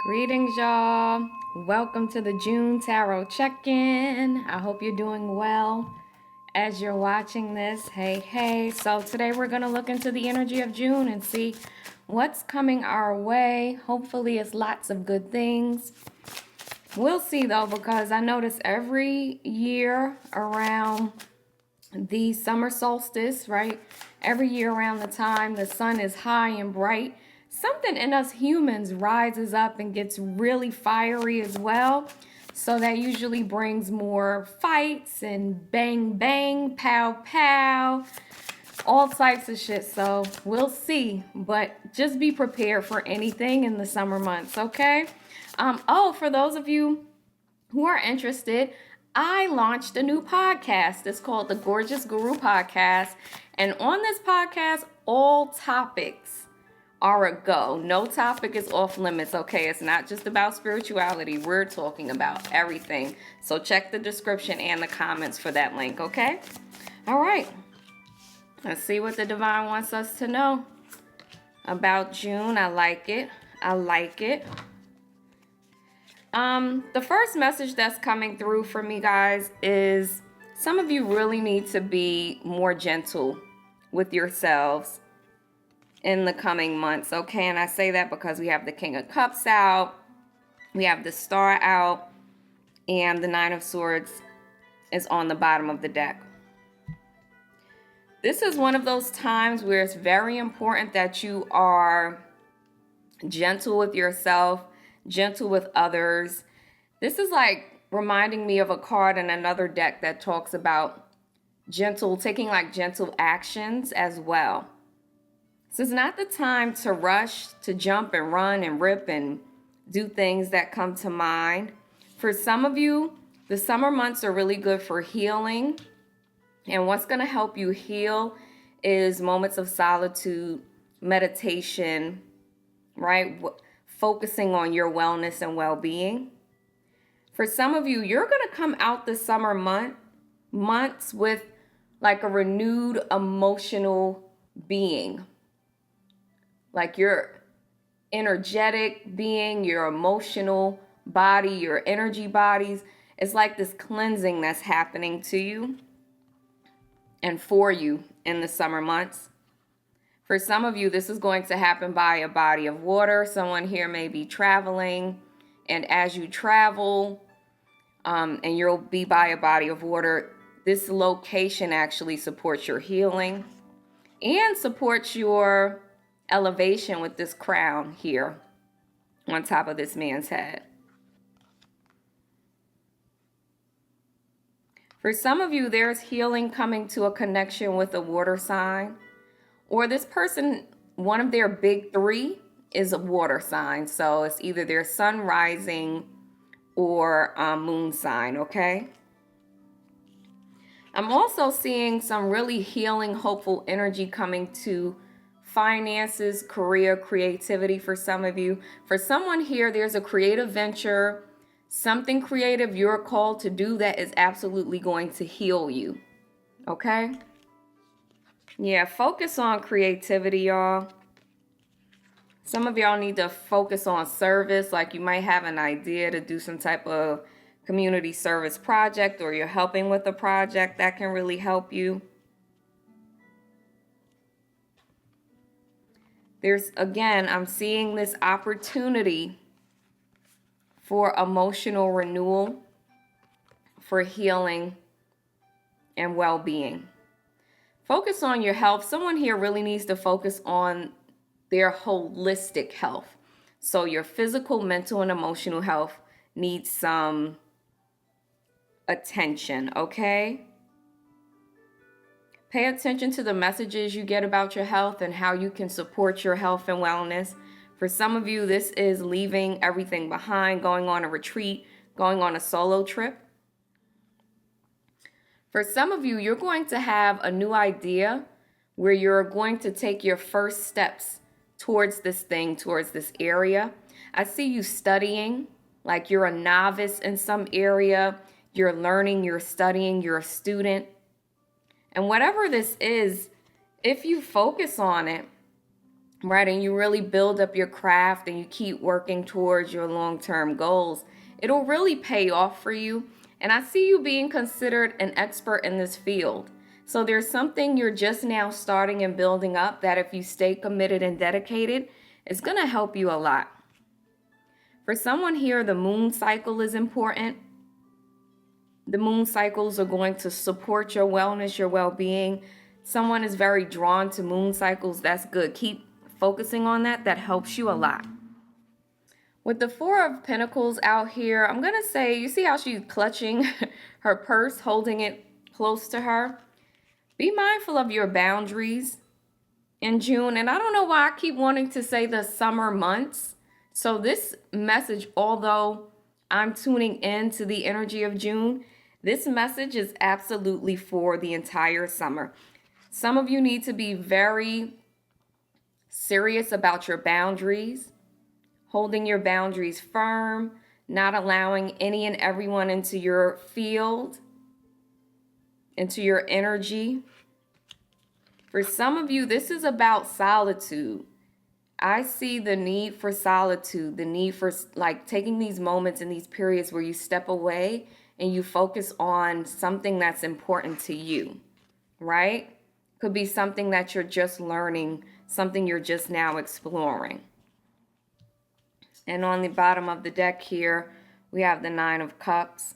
Greetings, y'all. Welcome to the June Tarot Check-in. I hope you're doing well as you're watching this. Hey. So today we're going to look into the energy of June and see what's coming our way. Hopefully it's lots of good things. We'll see though, because I notice every year around the summer solstice, right? Every year around the time the sun is high and bright, something in us humans rises up and gets really fiery as well. So that usually brings more fights and bang, bang, pow, pow, all types of shit. So we'll see, but just be prepared for anything in the summer months, okay? For those of you who are interested, I launched a new podcast. It's called the Gorgeous Guru Podcast. And on this podcast, all topics are a go. No topic is off limits, okay? It's not just about spirituality. We're talking about everything. So check the description and the comments for that link, okay? All right. Let's see what the divine wants us to know about June. I like it. The first message that's coming through for me, guys, is some of you really need to be more gentle with yourselves in the coming months, okay? And I say that because we have the King of Cups out, we have the Star out, and the Nine of Swords is on the bottom of the deck. This is one of those times where it's very important that you are gentle with yourself, gentle with others. This is like reminding me of a card in another deck that talks about taking like gentle actions as well. This is not the time to rush, to jump and run and rip and do things that come to mind. For some of you, the summer months are really good for healing. And what's going to help you heal is moments of solitude, meditation, right? Focusing on your wellness and well-being. For some of you, you're going to come out the summer months with like a renewed emotional being. Like your energetic being, your emotional body, your energy bodies. It's like this cleansing that's happening to you and for you in the summer months. For some of you, this is going to happen by a body of water. Someone here may be traveling, and as you travel, and you'll be by a body of water, this location actually supports your healing and supports your elevation with this crown here on top of this man's head. For some of you, there's healing coming to a connection with a water sign. Or this person, one of their big three is a water sign. So it's either their sun rising or moon sign, okay? I'm also seeing some really healing, hopeful energy coming to finances, career, creativity for some of you. For someone here, there's a creative venture, something creative you're called to do that is absolutely going to heal you, okay? Yeah, focus on creativity, y'all. Some of y'all need to focus on service, like you might have an idea to do some type of community service project, or you're helping with a project that can really help you. I'm seeing this opportunity for emotional renewal, for healing and well-being. Focus on your health. Someone here really needs to focus on their holistic health. So your physical, mental, and emotional health needs some attention, okay? Pay attention to the messages you get about your health and how you can support your health and wellness. For some of you, this is leaving everything behind, going on a retreat, going on a solo trip. For some of you, you're going to have a new idea where you're going to take your first steps towards this thing, towards this area. I see you studying, like you're a novice in some area. You're learning, you're studying, you're a student. And whatever this is, if you focus on it, right? And you really build up your craft and you keep working towards your long-term goals, it'll really pay off for you. And I see you being considered an expert in this field. So there's something you're just now starting and building up that if you stay committed and dedicated, it's going to help you a lot. For someone here, the moon cycle is important. The moon cycles are going to support your wellness, your well-being. Someone is very drawn to moon cycles. That's good. Keep focusing on that. That helps you a lot. With the Four of Pentacles out here, I'm going to say, you see how she's clutching her purse, holding it close to her? Be mindful of your boundaries in June. And I don't know why I keep wanting to say the summer months. So this message, although I'm tuning into the energy of June, this message is absolutely for the entire summer. Some of you need to be very serious about your boundaries, holding your boundaries firm, not allowing any and everyone into your field, into your energy. For some of you, this is about solitude. I see the need for solitude, the need for like taking these moments and these periods where you step away and you focus on something that's important to you, right? Could be something that you're just learning, something you're just now exploring. And on the bottom of the deck here, we have the Nine of Cups.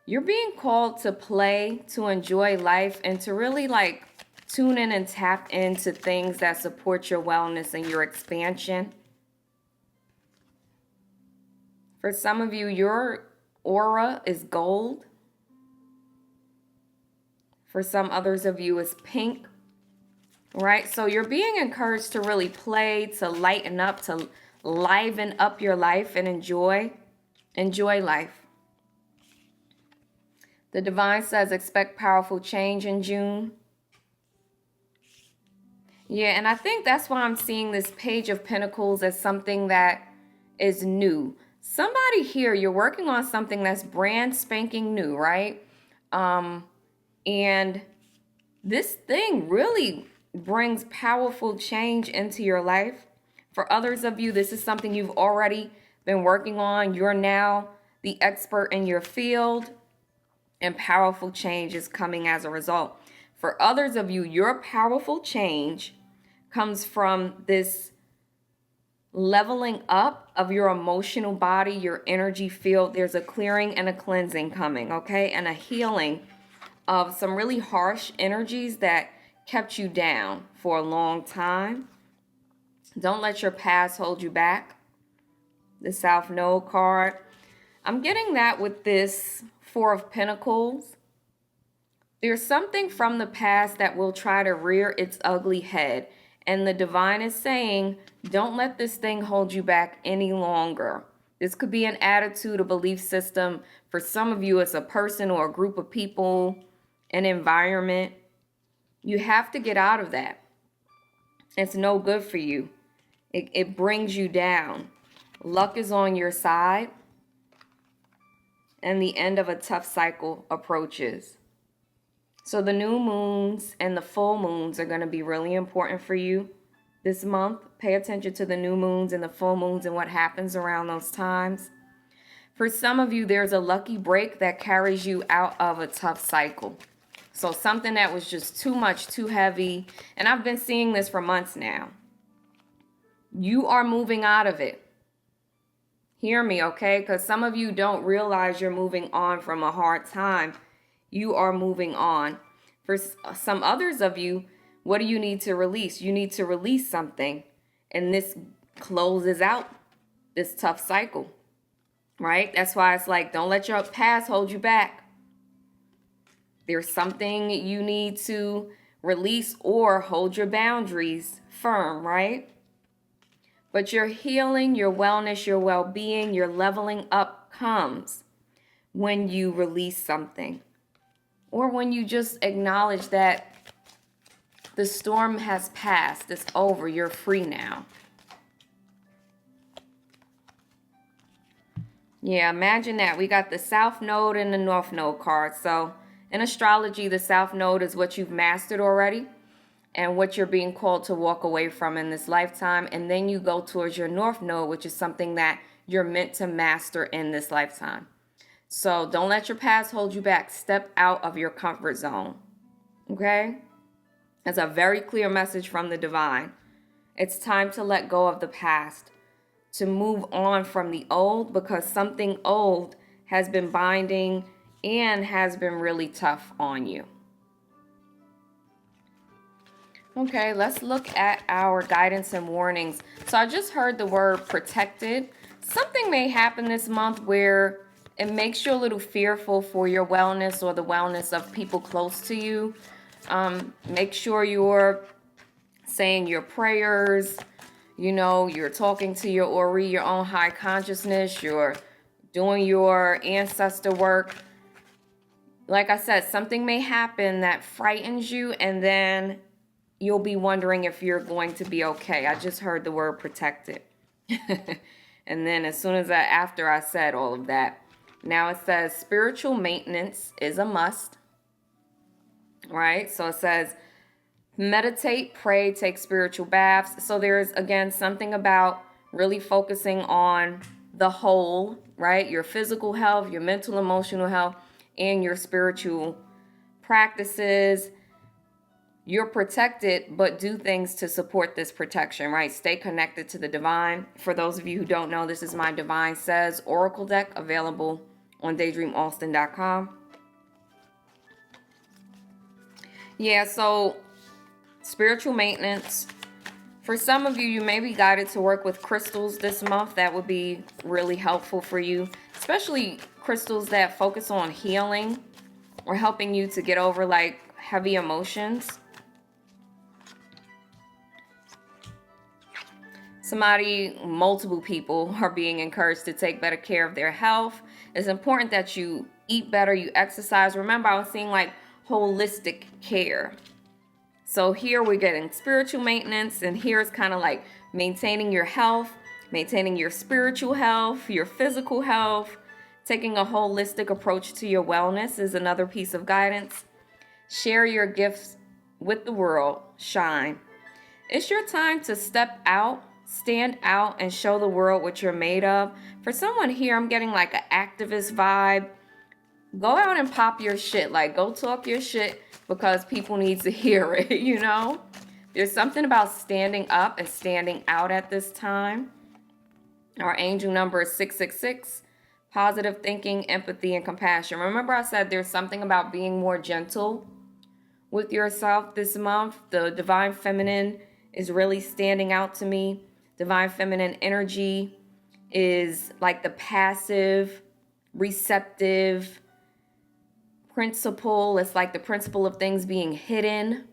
You're being called to play, to enjoy life, and to really like tune in and tap into things that support your wellness and your expansion. For some of you, your aura is gold. For some others of you, it's pink, right? So you're being encouraged to really play, to lighten up, to liven up your life and enjoy life. The Divine says expect powerful change in June. Yeah, and I think that's why I'm seeing this Page of Pentacles as something that is new. Somebody here, you're working on something that's brand spanking new, right? And this thing really brings powerful change into your life. For others of you, this is something you've already been working on. You're now the expert in your field, and powerful change is coming as a result. For others of you, your powerful change comes from this leveling up of your emotional body, your energy field. There's a clearing and a cleansing coming, okay? And a healing of some really harsh energies that kept you down for a long time. Don't let your past hold you back. The South Node card. I'm getting that with this Four of Pentacles. There's something from the past that will try to rear its ugly head. And the Divine is saying, don't let this thing hold you back any longer. This could be an attitude, a belief system. For some of you, it's a person or a group of people, an environment. You have to get out of that. It's no good for you. It brings you down. Luck is on your side. And the end of a tough cycle approaches. So the new moons and the full moons are going to be really important for you this month. Pay attention to the new moons and the full moons and what happens around those times. For some of you, there's a lucky break that carries you out of a tough cycle. So something that was just too much, too heavy. And I've been seeing this for months now. You are moving out of it. Hear me, okay? Because some of you don't realize you're moving on from a hard time. You are moving on. For some others of you, what do you need to release? You need to release something. And this closes out this tough cycle, right? That's why it's like, don't let your past hold you back. There's something you need to release or hold your boundaries firm, right? But your healing, your wellness, your well-being, your leveling up comes when you release something. Or when you just acknowledge that the storm has passed, it's over, you're free now. Yeah, imagine that. We got the South Node and the North Node card. So in astrology, the South Node is what you've mastered already. and what you're being called to walk away from in this lifetime. And then you go towards your North Node, which is something that you're meant to master in this lifetime. So don't let your past hold you back. Step out of your comfort zone. Okay? That's a very clear message from the divine. It's time to let go of the past, to move on from the old, because something old has been binding and has been really tough on you. Okay, let's look at our guidance and warnings. So I just heard the word protected. Something may happen this month where it makes you a little fearful for your wellness or the wellness of people close to you. Make sure you're saying your prayers, you're talking to your Ori, your own high consciousness, you're doing your ancestor work. Like I said, something may happen that frightens you, and then you'll be wondering if you're going to be okay. I just heard the word protected. And then as soon as after I said all of that, now it says spiritual maintenance is a must. Right? So it says meditate, pray, take spiritual baths. So there's, again, something about really focusing on the whole, right? Your physical health, your mental, emotional health, and your spiritual practices. You're protected, but do things to support this protection, right? Stay connected to the divine. For those of you who don't know, this is my Divine Says Oracle deck, available on daydreamaustin.com. Yeah, so spiritual maintenance. For some of you, you may be guided to work with crystals this month. That would be really helpful for you, especially crystals that focus on healing or helping you to get over like heavy emotions. Multiple people are being encouraged to take better care of their health. It's important that you eat better, you exercise. Remember, I was seeing like holistic care. So here we're getting spiritual maintenance, and here's kind of like maintaining your health, maintaining your spiritual health, your physical health. Taking a holistic approach to your wellness is another piece of guidance. Share your gifts with the world. Shine. It's your time to step out, stand out, and show the world what you're made of. For someone here, I'm getting like an activist vibe. Go out and pop your shit. Like, go talk your shit, because people need to hear it, There's something about standing up and standing out at this time. Our angel number is 666. Positive thinking, empathy, and compassion. Remember I said there's something about being more gentle with yourself this month. The divine feminine is really standing out to me. Divine feminine energy is like the passive, receptive principle. It's like the principle of things being hidden.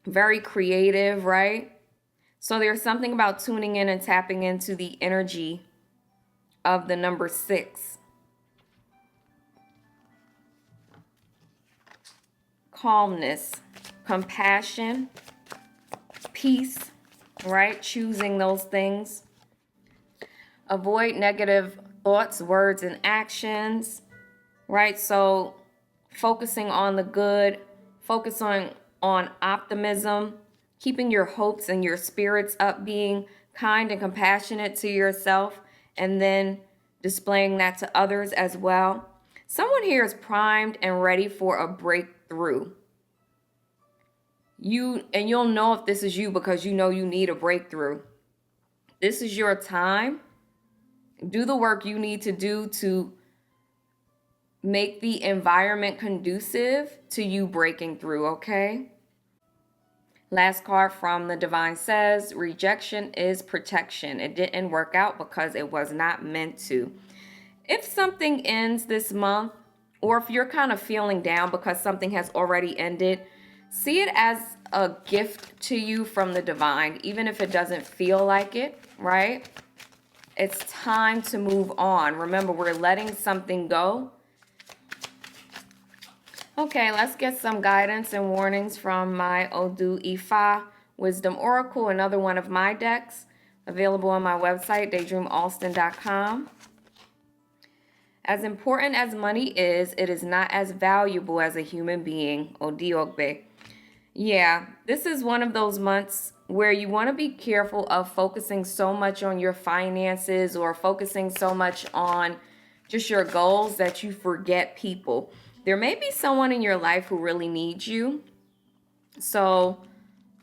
Very creative, right? So there's something about tuning in and tapping into the energy of the number 6. Calmness, compassion, peace, right? Choosing those things. Avoid negative thoughts, words, and actions, right? So focusing on the good, focusing on optimism, keeping your hopes and your spirits up, being kind and compassionate to yourself, and then displaying that to others as well. Someone here is primed and ready for a breakthrough. You'll know if this is you, because you know you need a breakthrough. This is your time. Do the work you need to do to make the environment conducive to you breaking through, okay? Last card from the divine says, rejection is protection. It didn't work out because it was not meant to. If something ends this month, or if you're kind of feeling down because something has already ended, see it as a gift to you from the divine, even if it doesn't feel like it, right? It's time to move on. Remember, we're letting something go. Okay, let's get some guidance and warnings from my Odu Ifa Wisdom Oracle, another one of my decks, available on my website, daydreamaustin.com. As important as money is, it is not as valuable as a human being, Odiogbe. Yeah, this is one of those months where you want to be careful of focusing so much on your finances or focusing so much on just your goals that you forget people. There may be someone in your life who really needs you. So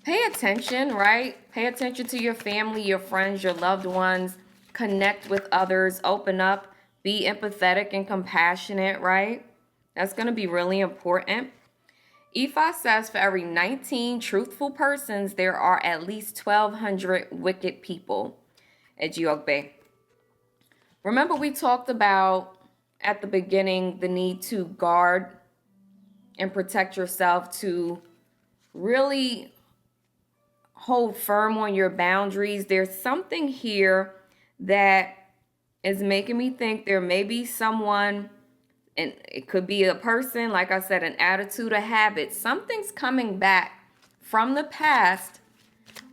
pay attention, right? Pay attention to your family, your friends, your loved ones. Connect with others, open up, be empathetic and compassionate, right? That's going to be really important. Ifa says for every 19 truthful persons, there are at least 1,200 wicked people at Jiogbe. Remember, we talked about at the beginning the need to guard and protect yourself, to really hold firm on your boundaries. There's something here that is making me think there may be someone, and it could be a person, like I said, an attitude, a habit. Something's coming back from the past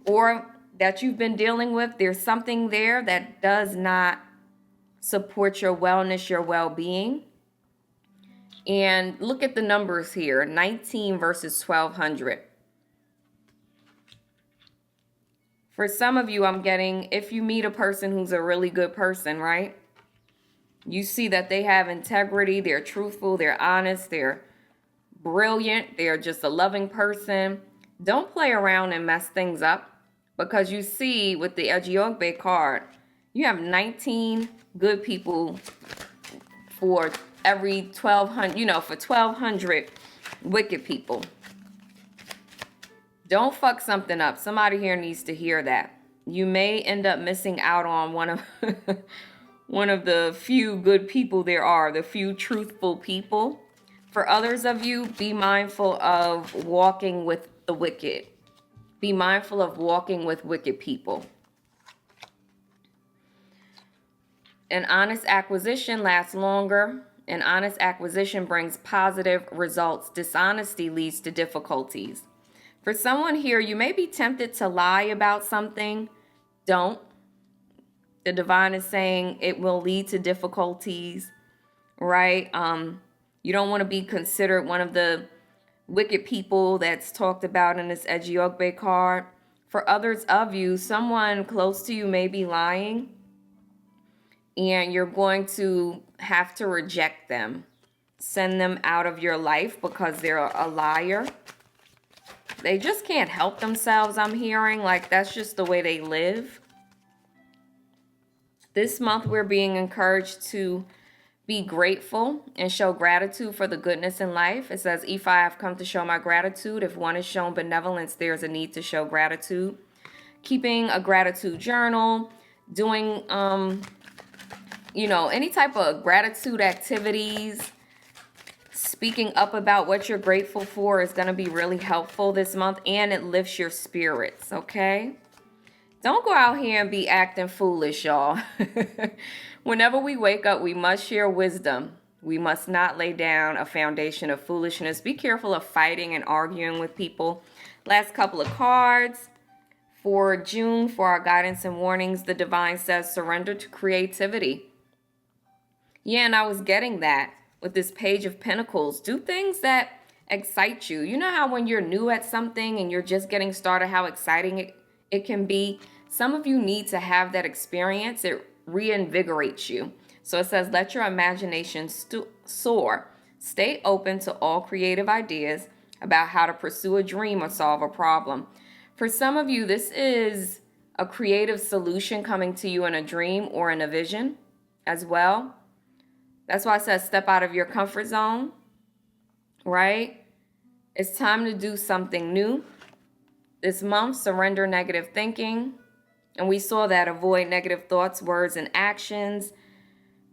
or that you've been dealing with. There's something there that does not support your wellness, your well-being. And look at the numbers here, 19 versus 1,200. For some of you, I'm getting, if you meet a person who's a really good person, right? You see that they have integrity, they're truthful, they're honest, they're brilliant, they're just a loving person. Don't play around and mess things up, because you see with the Ejiogbe card, you have 19 good people for every 1,200, for 1,200 wicked people. Don't fuck something up. Somebody here needs to hear that. You may end up missing out on one of one of the few good people there are, the few truthful people. For others of you, be mindful of walking with the wicked. Be mindful of walking with wicked people. An honest acquisition lasts longer. An honest acquisition brings positive results. Dishonesty leads to difficulties. For someone here, you may be tempted to lie about something. Don't. The divine is saying it will lead to difficulties, right? You don't want to be considered one of the wicked people that's talked about in this Ejiogbe card. For others of you, someone close to you may be lying, and you're going to have to reject them. Send them out of your life because they're a liar. They just can't help themselves, I'm hearing. Like, that's just the way they live. This month, we're being encouraged to be grateful and show gratitude for the goodness in life. It says, If I have come to show my gratitude, if one is shown benevolence, there's a need to show gratitude. Keeping a gratitude journal, doing, any type of gratitude activities, speaking up about what you're grateful for is going to be really helpful this month, and it lifts your spirits, okay? Don't go out here and be acting foolish, y'all. Whenever we wake up, we must share wisdom. We must not lay down a foundation of foolishness. Be careful of fighting and arguing with people. Last couple of cards for June for our guidance and warnings. The divine says surrender to creativity. Yeah, and I was getting that with this Page of Pentacles. Do things that excite you. You know how when you're new at something and you're just getting started, how exciting it can be? Some of you need to have that experience. It reinvigorates you. So it says, let your imagination soar. Stay open to all creative ideas about how to pursue a dream or solve a problem. For some of you, this is a creative solution coming to you in a dream or in a vision as well. That's why I said step out of your comfort zone, right? It's time to do something new. This month, surrender negative thinking. And we saw that, avoid negative thoughts, words, and actions,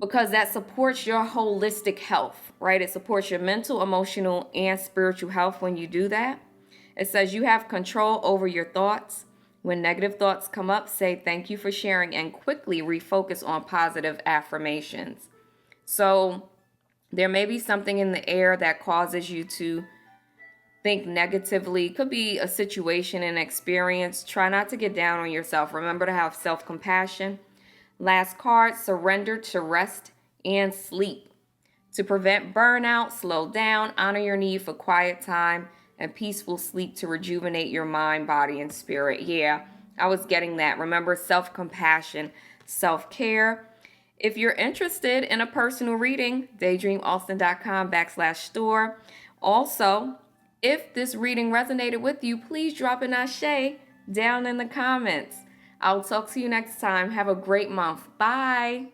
because that supports your holistic health, right? It supports your mental, emotional, and spiritual health when you do that. It says you have control over your thoughts. When negative thoughts come up, say thank you for sharing and quickly refocus on positive affirmations. So there may be something in the air that causes you to think negatively. It could be a situation and experience. Try not to get down on yourself. Remember to have self-compassion. Last card, surrender to rest and sleep. To prevent burnout, slow down, honor your need for quiet time, and peaceful sleep to rejuvenate your mind, body, and spirit. Yeah, I was getting that. Remember, self-compassion, self-care. If you're interested in a personal reading, daydreamaustin.com/store. Also, if this reading resonated with you, please drop an ashe down in the comments. I'll talk to you next time. Have a great month. Bye.